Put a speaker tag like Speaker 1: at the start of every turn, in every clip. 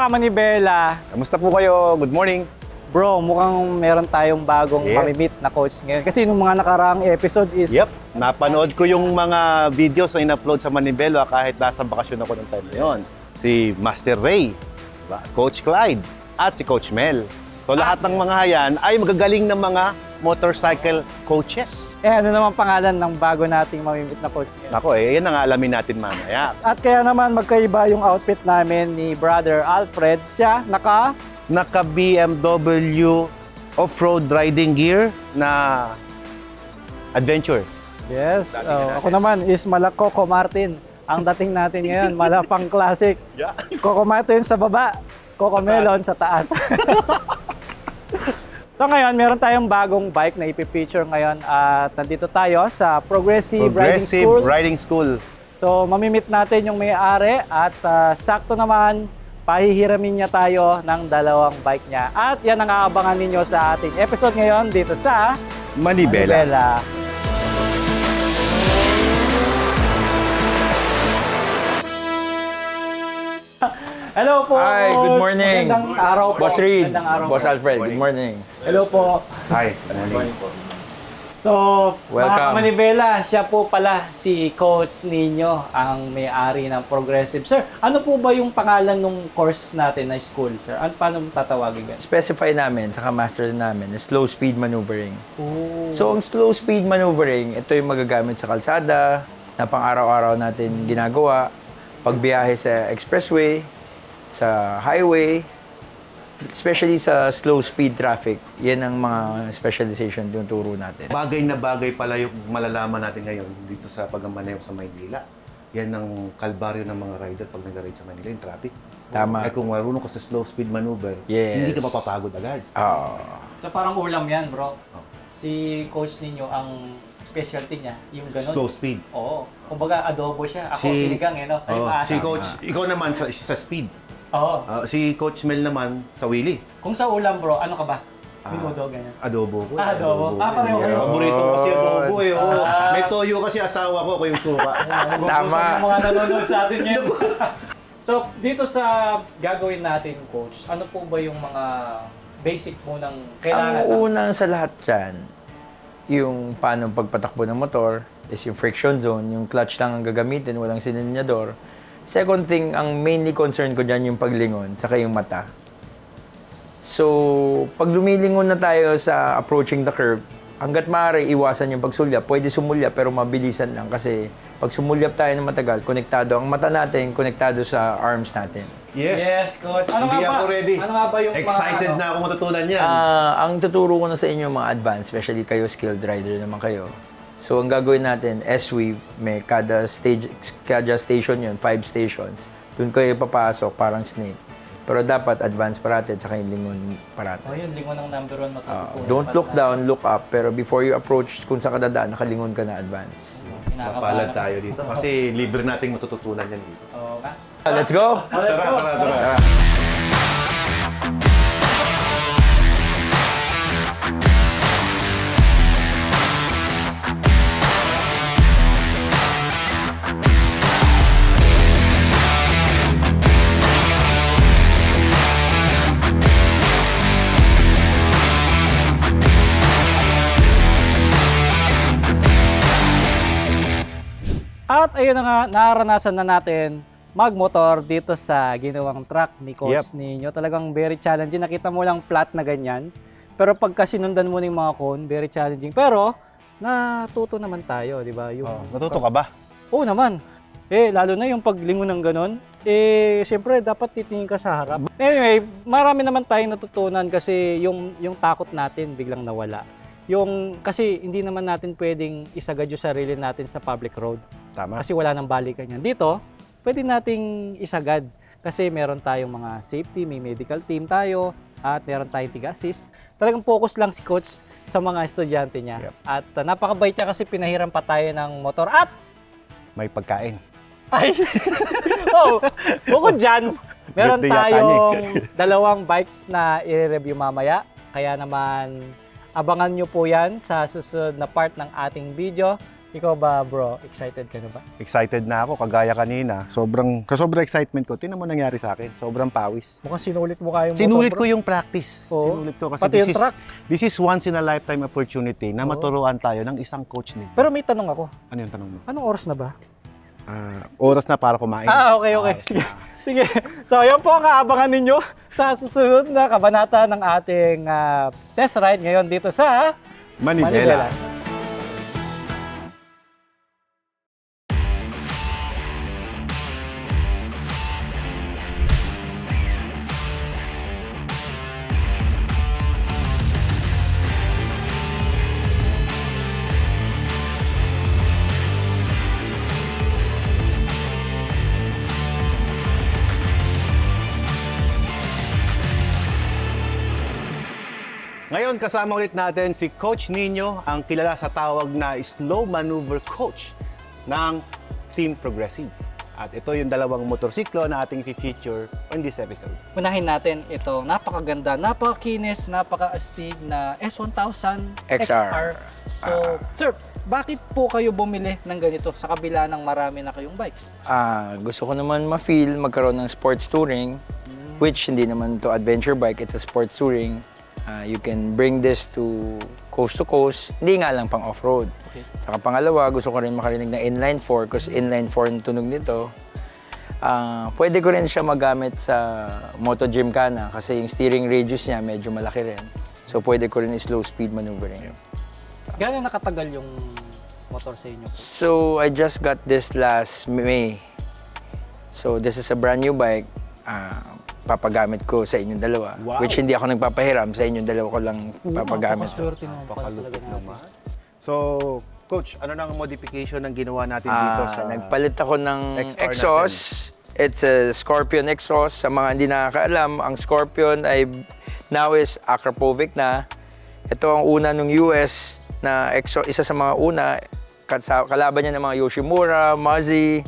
Speaker 1: Kamanibela.
Speaker 2: Kamusta po kayo? Good morning.
Speaker 1: Bro, mukhang meron tayong bagong mamimit na coach ngayon. Kasi nung mga nakaraang episode is...
Speaker 2: Yep, napanood ko yung mga videos na in-upload sa Manibela kahit nasa bakasyon ako ng time na yun. Si Master Ray, diba? Coach Clyde, at si Coach Mel. So lahat ng mga yan ay magagaling ng mga motorcycle coaches.
Speaker 1: ano naman pangalan ng bago nating mamimit na coach ngayon?
Speaker 2: Nako, yan ang alamin natin mamaya.
Speaker 1: At kaya naman magkaiba yung outfit namin ni Brother Alfred. Siya,
Speaker 2: Naka BMW off-road riding gear na adventure.
Speaker 1: Yes. Ako naman is mala Coco Martin. Ang dating natin ngayon, mala pang classic.
Speaker 2: Yeah.
Speaker 1: Coco Martin sa baba, Coco Melon sa taas. So ngayon, meron tayong bagong bike na ipipicture ngayon at nandito tayo sa Progressive
Speaker 2: Riding School.
Speaker 1: So mamimit natin yung may-ari at sakto naman pahihiramin niya tayo ng dalawang bike niya. At yan ang aabangan ninyo sa ating episode ngayon dito sa
Speaker 2: Manibela.
Speaker 1: Hello po!
Speaker 3: Hi, good morning.
Speaker 1: Magandang araw po.
Speaker 3: Boss Reed,
Speaker 1: Magandang araw
Speaker 3: Boss
Speaker 1: po.
Speaker 3: Alfred, good morning.
Speaker 1: Hello po.
Speaker 2: Hi, good morning.
Speaker 1: So,
Speaker 3: Welcome.
Speaker 1: mga Kamanibela, siya po pala si coach ninyo, ang may-ari ng Progressive. Sir, ano po ba yung pangalan ng course natin na school, sir? Paano mo tatawagin yan?
Speaker 3: Specify namin, saka master namin, is slow speed maneuvering.
Speaker 1: Oh.
Speaker 3: So, ang slow speed maneuvering, ito yung magagamit sa kalsada, na pang araw-araw natin ginagawa, pagbiyahe sa expressway, sa highway, especially sa slow speed traffic. Yan ang mga specialization tinuturo natin.
Speaker 2: Bagay na bagay pala yung malalaman natin ngayon dito sa pagmamaneho sa Maynila. Yan ang kalbaryo ng mga rider pag nag-ride sa Manila, yung traffic.
Speaker 3: Tama.
Speaker 2: Ay kung marunong ka sa slow speed maneuver,
Speaker 3: Yes.
Speaker 2: hindi ka mapapagod agad.
Speaker 3: Oo.
Speaker 1: So, parang ulam yan, bro. Si coach ninyo, ang specialty niya, yung ganun.
Speaker 2: Slow speed.
Speaker 1: Oo. Kumbaga, adobo siya. Ako, sinigang, no? Ay, maasa.
Speaker 2: Si coach, ikaw naman sa speed.
Speaker 1: Oo.
Speaker 2: Si Coach Mel naman sa wheelie.
Speaker 1: Kung sa ulam, bro, ano ka ba? Minudo, ganyan.
Speaker 2: Adobo ko.
Speaker 1: Adobo. Pareho kayo.
Speaker 2: Paborito ko kasi adobo eh. Oh. May toyo kasi asawa ko yung suka.
Speaker 3: Tama.
Speaker 1: Yung mga nanonood sa atin ngayon. So, dito sa gagawin natin, coach, ano po ba yung mga basic mo ng kailangan?
Speaker 3: Ang unang sa lahat dyan, yung paano pagpatakbo ng motor, is yung friction zone, yung clutch lang ang gagamitin, walang silinyador. Second thing, ang mainly concern ko dyan yung paglingon, saka yung mata. So, pag lumilingon na tayo sa approaching the curve, hanggat maaari iwasan yung pagsulyap. Pwede sumulyap pero mabilisan lang kasi pag sumulyap tayo ng matagal, konektado ang mata natin, konektado sa arms natin.
Speaker 1: Yes, coach. Ano
Speaker 2: Hindi
Speaker 1: nga ba?
Speaker 2: ako ready.
Speaker 1: Ano nga ba yung
Speaker 2: Excited
Speaker 1: mga,
Speaker 2: na ako matutunan yan.
Speaker 3: Ang tuturo ko na sa inyo mga advanced, especially kayo skilled rider naman kayo. So, ang gagawin natin, S-Weave, may kada station yun, 5 stations. Doon kayo papasok, parang snake. Pero dapat advance parate, saka yung lingon parate.
Speaker 1: Oh, yun, lingon ang number 1 matututunan.
Speaker 3: Don't look down, look up. Pero before you approach kung saan ka dadaan, nakalingon ka na advance.
Speaker 2: Mapalad tayo dito kasi libre nating matututunan yan dito.
Speaker 1: Oo nga.
Speaker 3: Let's go!
Speaker 1: Let's go!
Speaker 2: Tara.
Speaker 1: At ayun na nga, naranasan na natin magmotor dito sa ginawang track ni coach ninyo. Talagang very challenging. Nakita mo lang flat na ganyan. Pero pagka sinundan mo ng mga cone, very challenging. Pero natuto naman tayo, di ba?
Speaker 2: Natuto ka ba?
Speaker 1: Oo naman. Lalo na yung paglingon ng ganon. Siyempre, dapat titingin ka sa harap. Anyway, marami naman tayong natutunan kasi yung takot natin biglang nawala. Kasi hindi naman natin pwedeng isagad yung sarili natin sa public road.
Speaker 2: Tama.
Speaker 1: Kasi wala nang balikan yan. Dito, pwede nating isagad kasi meron tayong mga safety, may medical team tayo, at meron tayong tiga-assist. Talagang focus lang si coach sa mga estudyante niya.
Speaker 2: Yep.
Speaker 1: At napakabait niya kasi pinahiram pa tayo ng motor. At
Speaker 2: May pagkain.
Speaker 1: ay, bukod dyan, meron
Speaker 2: Birthday yata
Speaker 1: tayong dalawang bikes na i-review mamaya. Kaya naman, abangan nyo po yan sa susunod na part ng ating video. Ikaw ba, bro? Excited ka na ba?
Speaker 2: Excited na ako, kagaya kanina. Sobrang excitement ko. Tingnan mo nangyari sa akin. Sobrang pawis.
Speaker 1: Mukhang sinulit mo kayong
Speaker 2: Sinulit
Speaker 1: motor,
Speaker 2: ko
Speaker 1: bro.
Speaker 2: yung practice.
Speaker 1: Oo.
Speaker 2: Sinulit ko kasi
Speaker 1: Pati yung track.
Speaker 2: this is once in a lifetime opportunity na
Speaker 1: Oo.
Speaker 2: maturuan tayo ng isang coach nito.
Speaker 1: Pero may tanong ako.
Speaker 2: Ano yung tanong mo?
Speaker 1: Anong oras na ba?
Speaker 2: Oras na para kumain.
Speaker 1: Okay. Sige. Sige. So, yan po ang aabangan ninyo sa susunod na kabanata ng ating test ride ngayon dito sa
Speaker 2: Manibela. Ngayon, kasama ulit natin si Coach Nino, ang kilala sa tawag na slow maneuver coach ng Team Progressive. At ito yung dalawang motorsiklo na ating feature on this episode.
Speaker 1: Unahin natin ito. Napakaganda, napakakinis, napaka-astig na S1000 XR. So, sir, bakit po kayo bumili ng ganito sa kabila ng marami na kayong bikes?
Speaker 3: Gusto ko naman ma-feel magkaroon ng sports touring, which hindi naman to adventure bike, it's a sports touring. You can bring this to coast, hindi nga lang pang off-road.
Speaker 1: Okay.
Speaker 3: Saka pangalawa, gusto ko rin makarinig ng inline 4 kasi inline 4 ang tunog nito. Pwede ko rin siya magamit sa Moto Gymkhana kasi yung steering radius niya medyo malaki rin. So pwede ko rin slow speed maneuvering.
Speaker 1: Gano'n nakatagal yung motor sa inyo?
Speaker 3: So I just got this last May. So this is a brand new bike. Papagamit ko sa inyong dalawa.
Speaker 2: Wow.
Speaker 3: Which hindi ako nagpapahiram, sa inyong dalawa ko lang papagamit.
Speaker 1: Napakaswerte naman pala
Speaker 2: Pakalupit
Speaker 1: talaga natin.
Speaker 2: naman. So, Coach, ano nang modification ang ginawa natin dito sa...
Speaker 3: Nagpalit ako ng
Speaker 2: XR
Speaker 3: exhaust. It's a Scorpion exhaust. Sa mga hindi nakakaalam, ang Scorpion ay now is Akrapovic na. Ito ang una ng US na exhaust, isa sa mga una. Kalaban niya ng mga Yoshimura, Mazzi,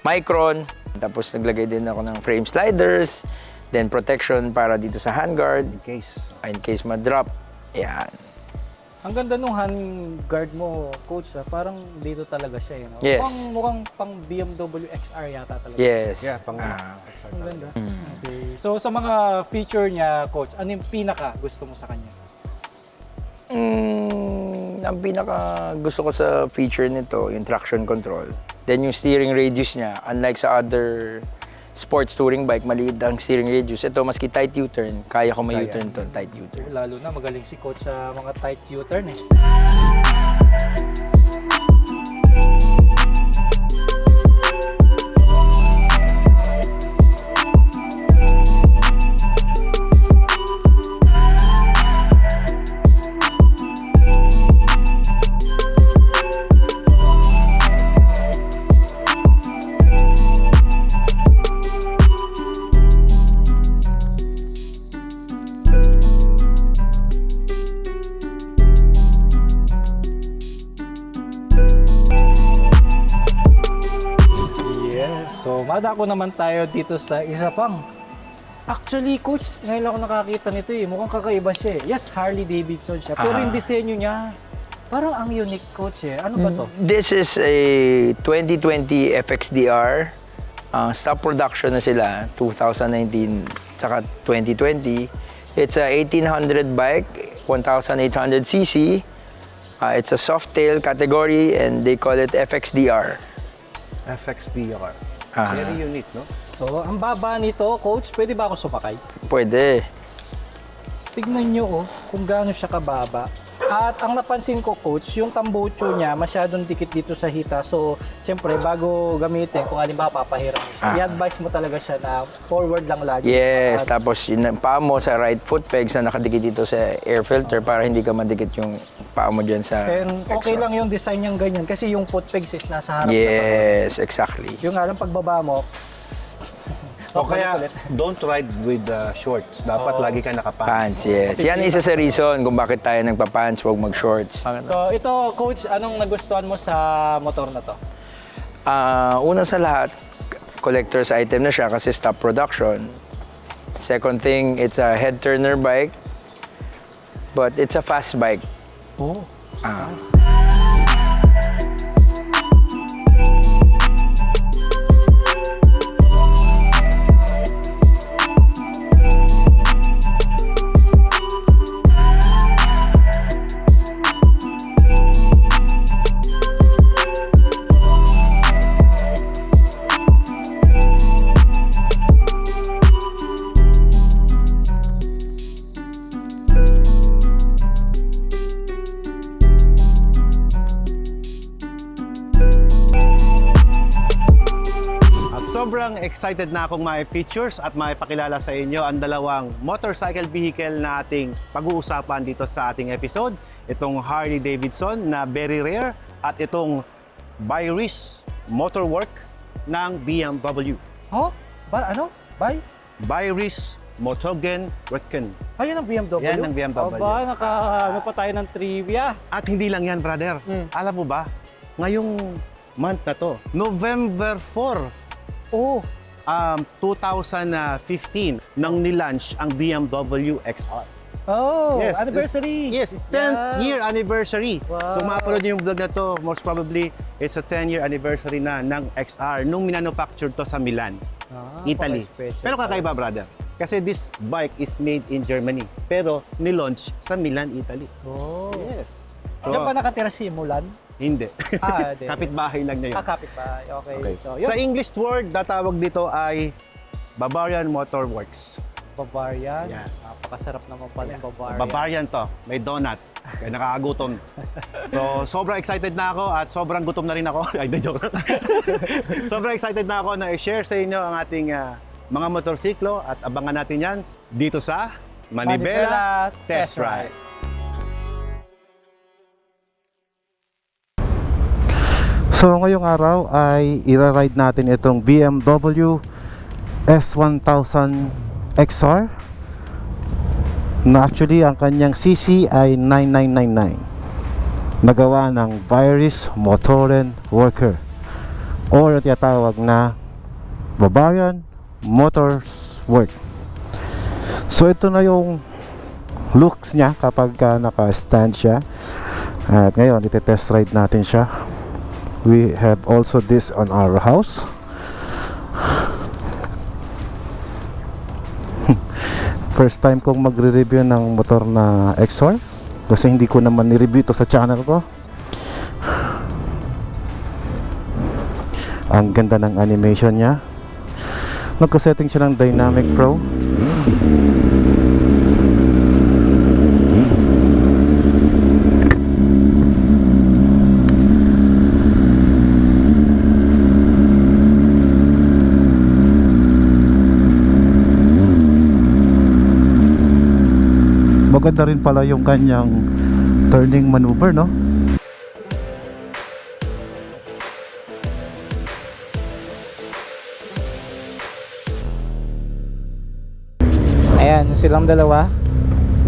Speaker 3: Micron. Tapos naglagay din ako ng frame sliders, then protection para dito sa handguard,
Speaker 2: In case.
Speaker 3: in case ma-drop. Yan.
Speaker 1: Ang ganda nung handguard mo, coach. Parang dito talaga siya. No?
Speaker 3: Yes.
Speaker 1: Mukhang pang BMW XR yata talaga.
Speaker 3: Yes.
Speaker 2: Yeah, pang...
Speaker 1: Ang ganda. Okay. So sa mga feature niya, coach, ano yung pinaka gusto mo sa kanya?
Speaker 3: Ang pinaka gusto ko sa feature nito, yung traction control. Then yung steering radius niya, unlike sa other sports touring bike, maliit ang steering radius. Ito, maski tight U-turn, kaya ko may U-turn to, tight U-turn.
Speaker 1: Lalo na magaling si coach sa mga tight U-turn eh. Yes. So, madako naman tayo dito sa isa pang. Actually, coach, ngayon lang ako nakakita nito eh. Mukhang kakaiba siya eh. Yes, Harley Davidson siya. Pero yung disenyo niya, parang ang unique, coach eh. Ano ba to?
Speaker 3: This is a 2020 FXDR. Stop production na sila, 2019 saka 2020. It's a 1800 bike, 1800cc. It's a soft tail category and they call it FXDR.
Speaker 2: FXDR.
Speaker 3: Ah.
Speaker 2: Very unique, no?
Speaker 1: So, ang baba nito, coach, pwede ba ako sumakay?
Speaker 3: Pwede.
Speaker 1: Tignan nyo kung gaano siya kababa. At ang napansin ko, coach, yung tambucho niya masyadong dikit dito sa hita. So, siyempre, bago gamitin, kung halimbawa papahiram mo siya, i-advise mo talaga siya na forward lang lagi.
Speaker 3: Yes, tapos yung paa mo sa right foot pegs na nakadikit dito sa air filter para hindi ka madikit yung paa mo dyan sa
Speaker 1: And okay
Speaker 3: exhaust.
Speaker 1: lang yung design niyang ganyan kasi yung foot pegs is nasa harap.
Speaker 3: Yes, exactly.
Speaker 1: Yung nga lang pagbaba mo,
Speaker 2: O kaya, don't ride with shorts. Dapat lagi ka nakapants.
Speaker 3: Pants, yes. Yan isa sa reason kung bakit tayo nagpa-pants, huwag mag-shorts.
Speaker 1: So ito, coach, anong nagustuhan mo sa motor na to?
Speaker 3: Una sa lahat, collector's item na siya kasi stop production. Second thing, it's a head turner bike, but it's a fast bike.
Speaker 1: Oh.
Speaker 2: Sobrang excited na akong ma-features at maipakilala sa inyo ang dalawang motorcycle vehicle na ating pag-uusapan dito sa ating episode. Itong Harley Davidson na very rare at itong Byris Motorwork ng BMW.
Speaker 1: Oh? Ano?
Speaker 2: Byris Motogen Worken.
Speaker 1: Ayun ang BMW?
Speaker 2: Yan ang BMW.
Speaker 1: Aba, ano pa tayo ng trivia.
Speaker 2: At hindi lang yan, brother. Alam mo ba, ngayong month na to, November 4,
Speaker 1: Oh,
Speaker 2: 2015 nang nilaunch ang BMW XR.
Speaker 1: oh,
Speaker 2: Yes,
Speaker 1: anniversary.
Speaker 2: Yes, it's 10th
Speaker 1: Yeah.
Speaker 2: year anniversary.
Speaker 1: Wow.
Speaker 2: So mapanood niyo yung vlog na to, most probably it's a 10-year anniversary na ng XR nung minanufacture to sa Milan, Italy.
Speaker 1: paka-special
Speaker 2: Pero kakaiba, brother. Kasi this bike is made in Germany, pero nilaunch sa Milan, Italy.
Speaker 1: Oh.
Speaker 2: Yes.
Speaker 1: Diyan ba nakatira si Mulan?
Speaker 2: Hindi.
Speaker 1: Di.
Speaker 2: Kapitbahay lang niya yun.
Speaker 1: Kakapit ba? Okay.
Speaker 2: Okay.
Speaker 1: So, yun.
Speaker 2: Sa English word, natawag dito ay Bavarian Motorworks.
Speaker 1: Bavarian.
Speaker 2: Yes.
Speaker 1: Napakasarap naman pala yung Bavarian.
Speaker 2: Bavarian to. May donut. Kaya nakakagutom. So, sobrang excited na ako at sobrang gutom na rin ako. Ay, na joke. Sobrang excited na ako na i-share sa inyo ang ating mga motorsiklo at abangan natin yan dito sa Manibela Test Ride. So ngayong araw ay ira-ride natin itong BMW S1000 XR na actually ang kanyang CC ay 9999, nagawa ng Byris Motoren Worker or tinatawag na Bavarian Motors Work. So ito na yung looks niya kapag naka-stand siya, at ngayon iti-test ride natin siya. We have also this on our house. First time kong magre-review ng motor na XR kasi hindi ko naman ni-review ito sa channel ko. Ang ganda ng animation niya. Nagka-setting siya ng Dynamic Pro. Maganda rin pala yung kanyang turning maneuver, no?
Speaker 1: Ayan, silang dalawa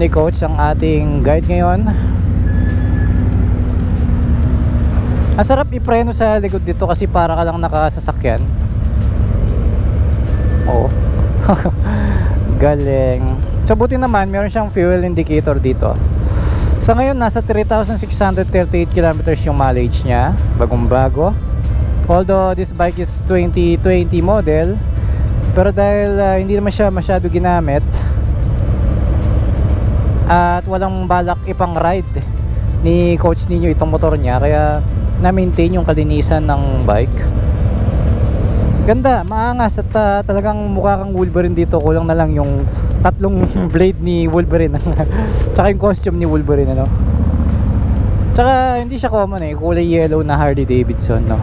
Speaker 1: ni Coach ang ating guide ngayon. Ang sarap ipreno sa likod dito kasi para ka lang nakasasakyan. Oo. Galing. So buti naman meron siyang fuel indicator dito. Sa ngayon nasa 3,638 kilometers yung mileage niya, bagong bago. Although this bike is 2020 model, pero dahil hindi naman siya masyado ginamit at walang balak ipang ride ni Coach ninyo itong motor niya, kaya na-maintain yung kalinisan ng bike. Ganda, maangas at talagang mukha kang Wolverine dito. Kulang na lang yung tatlong blade ni Wolverine tsaka yung costume ni Wolverine, ano. Tsaka hindi siya common kulay yellow na Harley Davidson, no.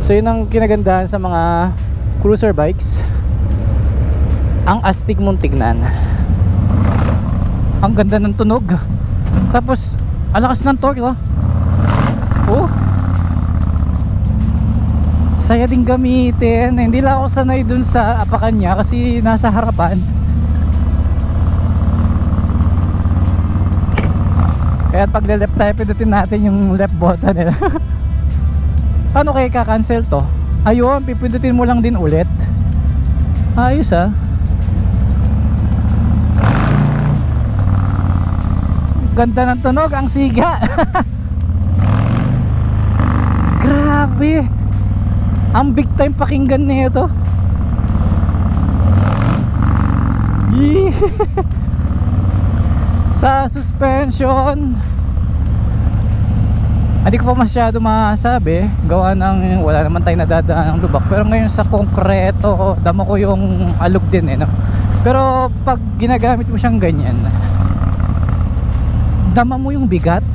Speaker 1: So yun ang kinagandahan sa mga cruiser bikes, ang astig mong tignan. Ang ganda ng tunog, tapos ang lakas ng torque, oh. Oh, saya din gamitin. Hindi lang ako sanay dun sa apakan niya kasi nasa harapan. Kaya pag left tayo, pindutin natin yung left button nila. Paano kaya ka-cancel to? Ayun, pipindutin mo lang din ulit. Ayos ah. Ganda ng tunog, ang siga. Grabe. Ang big time pakinggan nito. Yee. Sa suspension, hindi ko pa masyado masabi, gawa ng wala naman tayong nadadaan ng lubak. Pero ngayon sa konkreto, damo ko yung alog din eh, no? Pero pag ginagamit mo siyang ganyan, dama mo yung bigat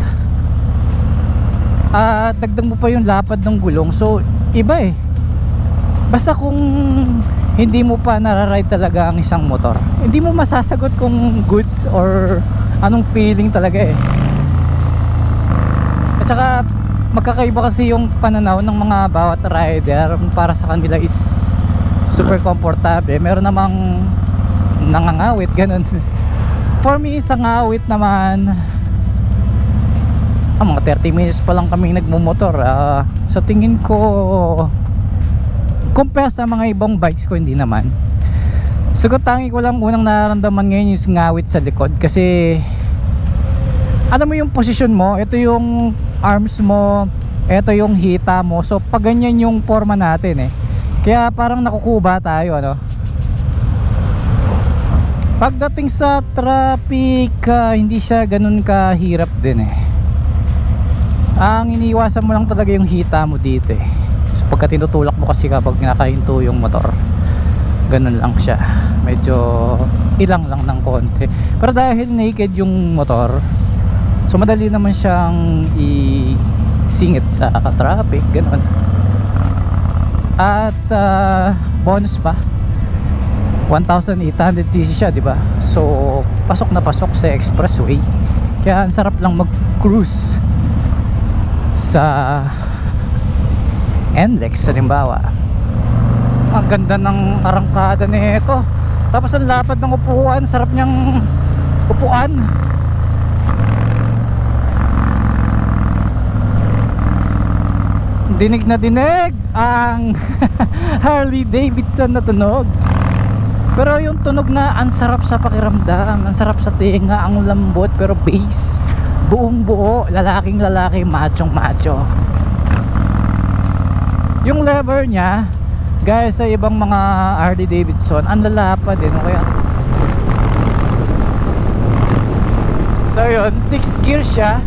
Speaker 1: at dagdag mo pa yung lapad ng gulong, so iba eh. Basta kung hindi mo pa nararide talaga ang isang motor, hindi mo masasagot kung goods or anong feeling talaga eh. At saka magkakaiba kasi yung pananaw ng mga bawat rider. Para sa kanila is super komportable, meron namang nangangawit, ganun. For me, sa ngawit naman, mga 30 minutes pa lang kami nagmumotor. Sa tingin ko, compare sa mga ibang bikes ko, hindi naman. Siguro tangi ko lang unang nararamdaman ngayon yung ngawit sa likod. Kasi alam mo yung posisyon mo, ito yung arms mo, ito yung hita mo. So pag ganyan yung forma natin eh, kaya parang nakukuba tayo, ano. Pagdating sa traffic, hindi siya ganun kahirap din eh. Ang iniiwasan mo lang talaga yung hita mo dito eh. So pagka tinutulak mo kasi kapag nakahinto yung motor, ganun lang siya, medyo ilang lang ng konti. Pero dahil naked yung motor, so madali naman siyang isingit sa traffic, ganun. At bonus pa, 1,800cc siya, di ba? So pasok na pasok sa expressway, kaya ang sarap lang mag-cruise sa NLEX halimbawa. Ang ganda ng arangkada nito, tapos ang lapad ng upuan, sarap niyang upuan. Dinig na dinig ang Harley Davidson na tunog. Pero yung tunog na ang sarap sa pakiramdam, ang sarap sa tinga, ang lambot pero bass, buong buo, lalaking lalaki, machong macho. Yung lever niya, guys, sa ibang mga Harley Davidson, ang lalapad din, kaya so yun, 6 gear siya.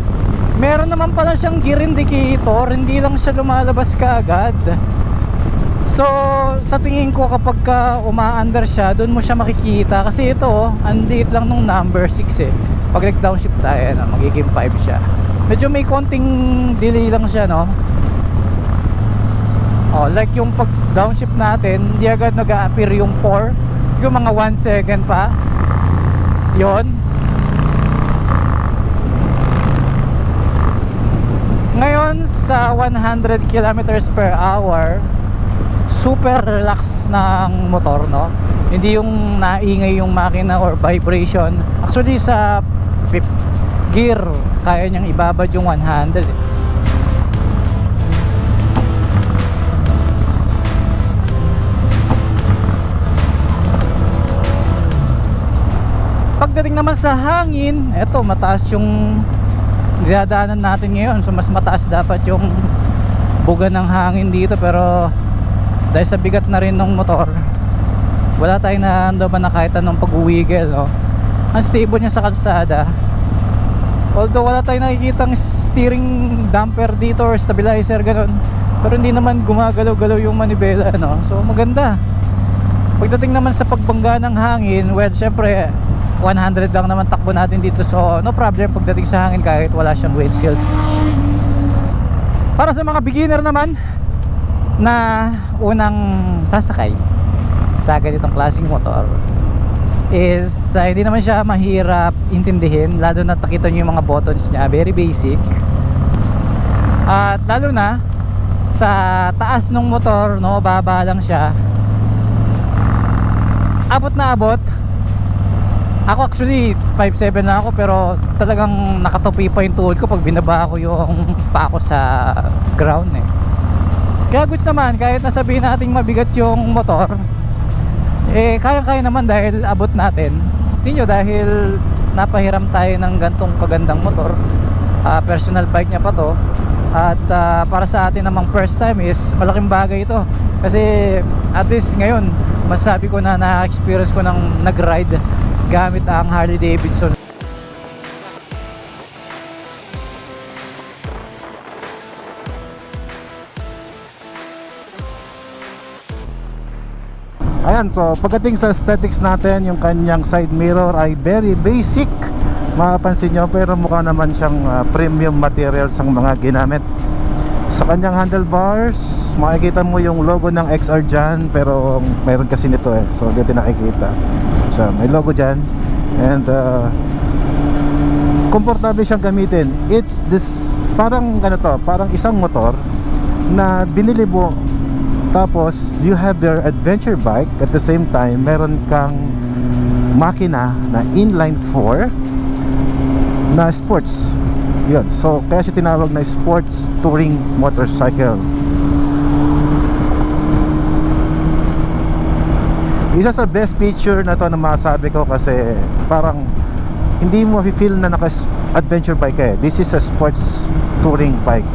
Speaker 1: Meron naman pala siyang gear indicator, hindi lang siya lumalabas kaagad. So sa tingin ko kapag uma-under siya, doon mo siya makikita. Kasi ito, ang liit lang nung number 6 eh. Pag nag-downshift tayo, magiging 5 siya. Medyo may konting delay lang siya, no? Like yung pag downshift natin, hindi agad nag-a-appear yung 4, yung mga 1 second pa. Yon. Ngayon sa 100 kilometers per hour, super relax ng motor, no? Hindi yung naingay yung makina or vibration. Actually sa 5th gear, kaya niyang ibabad yung 100 eh. Pagdating naman sa hangin, eto mataas yung dinadaanan natin ngayon. So mas mataas dapat yung buga ng hangin dito. Pero dahil sa bigat na rin ng motor, wala tayong naandaman na kahit anong pag-wiggle, no? Ang stable niya sa kalsada. Although wala tayong nakikitang steering damper dito or stabilizer, ganun. Pero hindi naman gumagalaw-galaw yung manibela, no? So maganda. Pagdating naman sa pagbangga ng hangin, well, syempre 100 lang naman takbo natin dito, so no problem pagdating sa hangin kahit wala siyang windshield. Para sa mga beginner naman na unang sasakay sa ganitong klaseng motor is hindi naman siya mahirap intindihin, lalo na nakita nyo yung mga buttons niya, very basic. At lalo na sa taas ng motor, no, baba lang siya, abot na abot. Ako actually 5'7" na ako, pero talagang nakatupi pa yung tuhod ko pag binaba ko yung pa ako sa ground eh. Kaya goods naman, kahit nasabihin nating mabigat yung motor, kaya-kaya naman dahil abot natin. Gusto dahil napahiram tayo ng gantong kagandang motor, personal bike niya pa to, at para sa atin namang first time is malaking bagay ito kasi at least ngayon masasabi ko na na-experience ko ng nag-ride gamit ang Harley Davidson.
Speaker 4: Ayan, so pagdating sa aesthetics natin, yung kanyang side mirror ay very basic, mapapansin nyo, pero mukha naman siyang premium materials ang mga ginamit. Sa kanyang handlebars, makikita mo yung logo ng XR dyan, pero mayroon kasi nito so dito nakikita. So may logo dyan, and komportable siyang gamitin. It's this, parang ganito, parang isang motor na binili mo, tapos you have your adventure bike, at the same time meron kang makina na inline 4 na sports. Yun, so kaya siya tinawag na sports touring motorcycle. Isa sa best feature na to na masabi ko, kasi parang hindi mo feel na naka-adventure bike This is a sports touring bike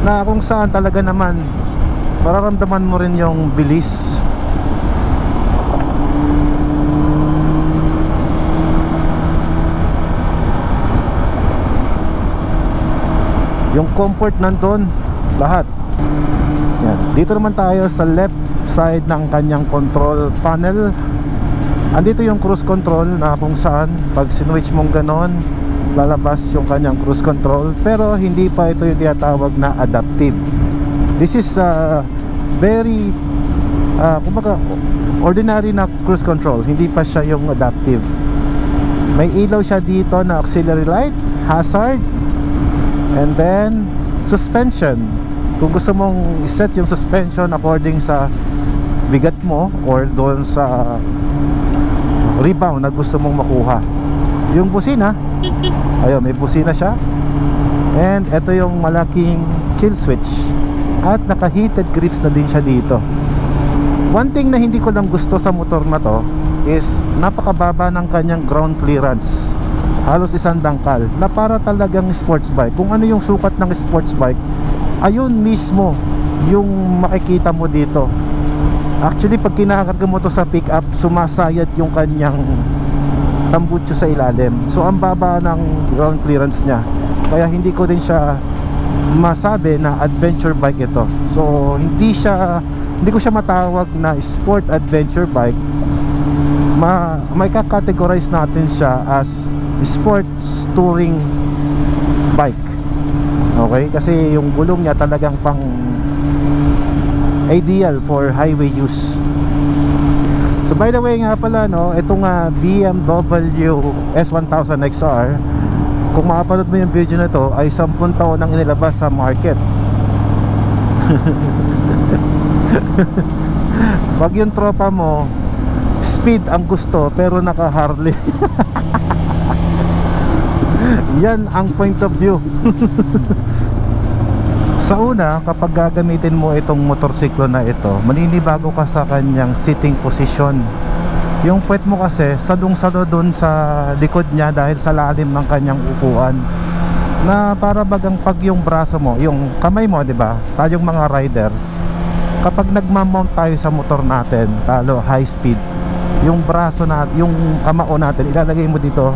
Speaker 4: na kung saan talaga naman mararamdaman mo rin yung bilis. Yung comfort nandun, lahat. Yan. Dito naman tayo sa left side ng kanyang control panel. Andito yung cruise control na kung saan pag sinwitch mong ganon, lalabas yung kanyang cruise control, pero hindi pa ito yung tinatawag na adaptive. This is very kumbaga ordinary na cruise control, hindi pa siya yung adaptive. May ilaw siya dito na auxiliary light, hazard, and then suspension. Kung gusto mong iset yung suspension according sa bigat mo or doon sa rebound na gusto mong makuha. Yung busina, ayun, may busina siya, and ito yung malaking kill switch, at naka-heated grips na din siya dito. One thing na hindi ko lang gusto sa motor na to is napakababa ng kanyang ground clearance. Halos isang dangkal, na para talagang sports bike. Kung ano yung sukat ng sports bike, ayun mismo yung makikita mo dito. Actually, pag kinakarga mo to sa pick-up, sumasayad yung kanyang tambutso sa ilalim. So ang baba ng ground clearance niya, kaya hindi ko din siya masabi na adventure bike ito. So hindi ko siya matawag na sport adventure bike. May kakategorize natin siya as sports touring bike. Okay? Kasi yung gulong niya talagang pang ideal for highway use. So by the way nga pala, no, itong BMW S1000 XR, kung makapanood mo yung video na to, ay 10 taon nang inilabas sa market. Pag yung tropa mo speed ang gusto pero naka Harley, yan ang point of view. Sa una, kapag gagamitin mo itong motorsiklo na ito, maninibago ka sa kanyang sitting position. Yung puwet mo kasi sadong-sado dun sa likod niya dahil sa lalim ng kanyang upuan, na para bagang pag yung braso mo, yung kamay mo, di ba? Tayong mga rider, kapag nagmamount tayo sa motor natin, talo high speed, yung braso natin, yung kamao natin, ilalagay mo dito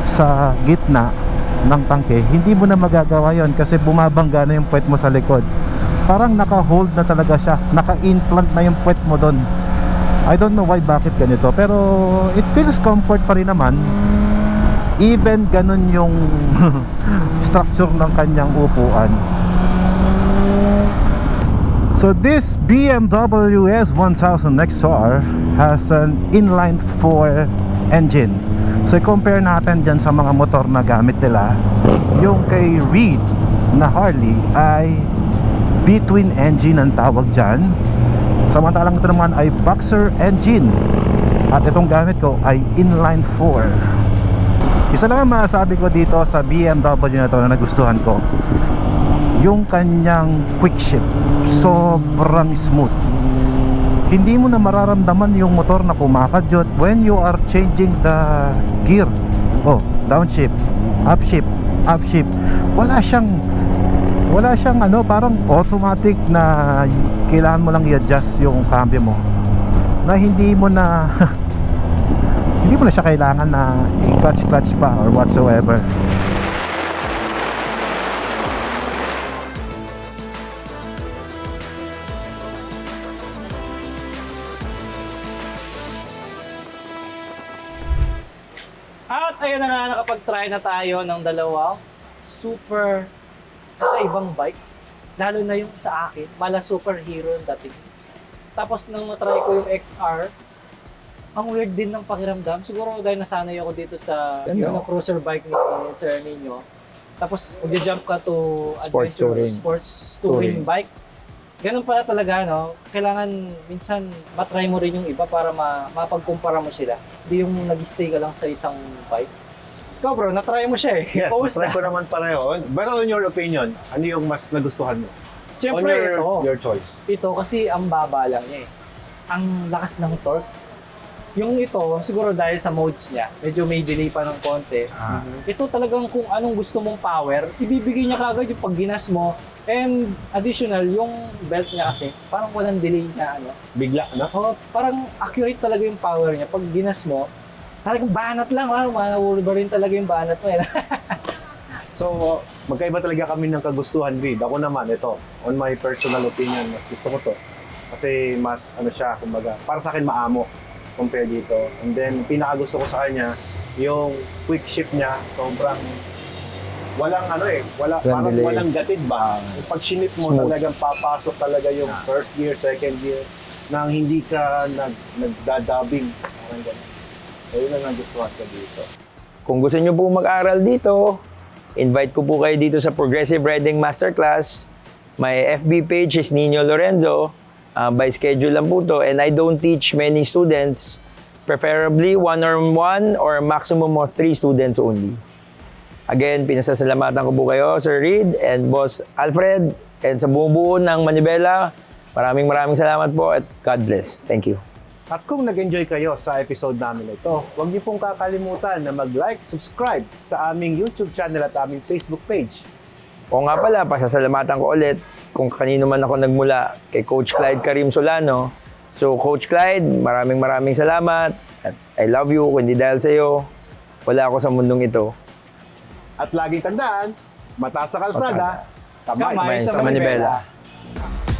Speaker 4: sa gitna ng tangke. Hindi mo na magagawa yon kasi bumabangga na yung puwet mo sa likod. Parang naka-hold na talaga siya, naka-implant na yung puwet mo doon. I don't know why, bakit ganito, pero it feels comfort pa rin naman. Even ganun yung structure ng kanyang upuan. So this BMW S1000 XR has an inline 4 engine. So compare natin dyan sa mga motor na gamit nila. Yung kay Reed na Harley ay V-twin engine ang tawag dyan, samantalang ito naman ay boxer engine, at itong gamit ko ay inline 4. Isa lang ang masasabi ko dito sa BMW na ito na nagustuhan ko, yung kanyang quick shift. Sobrang smooth. hindi mo na mararamdaman yung motor na kumakadyot when you are changing the gear. Oh, downshift, upshift, upshift. Wala siyang ano, parang automatic na kailangan mo lang i-adjust yung cambio mo. Na hindi mo na hindi mo na siya kailangan na i-clutch pa or whatsoever.
Speaker 1: At ayun na nga, nakapag-try na tayo ng dalawang super kakaibang bike. Lalo na yung sa akin, mala superhero yung dating. Tapos nung natry ko yung XR, ang weird din ng pakiramdam. Siguro dahil nasanay ako dito sa yung cruiser bike ni Sir Nino. Tapos mag-jump ka to
Speaker 3: Sports
Speaker 1: adventure,
Speaker 3: touring.
Speaker 1: sports touring bike. Ganun pala talaga, no? Kailangan minsan matry mo rin yung iba para mapagkumpara mo sila. Hindi yung nag-stay ka lang sa isang bike. Ikaw bro, natry mo siya eh.
Speaker 2: Yeah,
Speaker 1: Post
Speaker 2: try
Speaker 1: na.
Speaker 2: ko naman pareho. Pero on your opinion, ano yung mas nagustuhan mo?
Speaker 1: Siyempre,
Speaker 2: your choice.
Speaker 1: ito kasi ang baba lang niya eh. Ang lakas ng torque. Yung ito, siguro dahil sa modes niya, medyo may delay pa ng konti. Ito talagang kung anong gusto mong power, ibibigay niya kagad yung pag ginas mo. And additional, yung belt niya kasi, parang walang delay na ano.
Speaker 2: Bigla, no?
Speaker 1: Oh, parang accurate talaga yung power niya. Pag ginas mo, talagang banat lang. Manawuro ba rin talaga yung banat mo.
Speaker 2: So, magkaiba talaga kami ng kagustuhan, Reed. Ako naman, ito, on my personal opinion, mas gusto ko to. Kasi mas, ano siya, kumbaga, para sa akin maamo compare dito. And then, pinakagusto ko sa kanya, yung quick shift niya, sobrang walang ano eh, parang
Speaker 3: delay.
Speaker 2: walang gatid ba? Pag sinip mo,
Speaker 3: Smooth.
Speaker 2: talagang papasok talaga yung first gear, second gear, nang hindi ka nagdadabing. Parang ganun. So, yun ang nagustuhan ko dito.
Speaker 3: Kung gusto nyo po mag-aral dito, invite ko po kayo dito sa Progressive Riding Masterclass. My FB page is Nino Lorenzo. By schedule lang po to. And I don't teach many students. Preferably one-on-one or maximum of 3 students only. Again, pinasasalamatan ko po kayo, Sir Reed and Boss Alfred. And sa buong buo ng Manibela, maraming salamat po at God bless. Thank you.
Speaker 2: At kung nag-enjoy kayo sa episode namin ito, huwag niyo pong kakalimutan na mag-like, subscribe sa aming YouTube channel at aming Facebook page.
Speaker 3: O nga pala, pasasalamatan ko ulit kung kanino man ako nagmula kay Coach Clyde Karim Solano. So Coach Clyde, maraming salamat. At I love you. Kung hindi dahil sa iyo, wala ako sa mundong ito.
Speaker 2: At laging tandaan, mataas sa kalsada,
Speaker 1: Kamay
Speaker 3: Kamay
Speaker 1: sa
Speaker 3: sa Manibela.
Speaker 1: Manibela.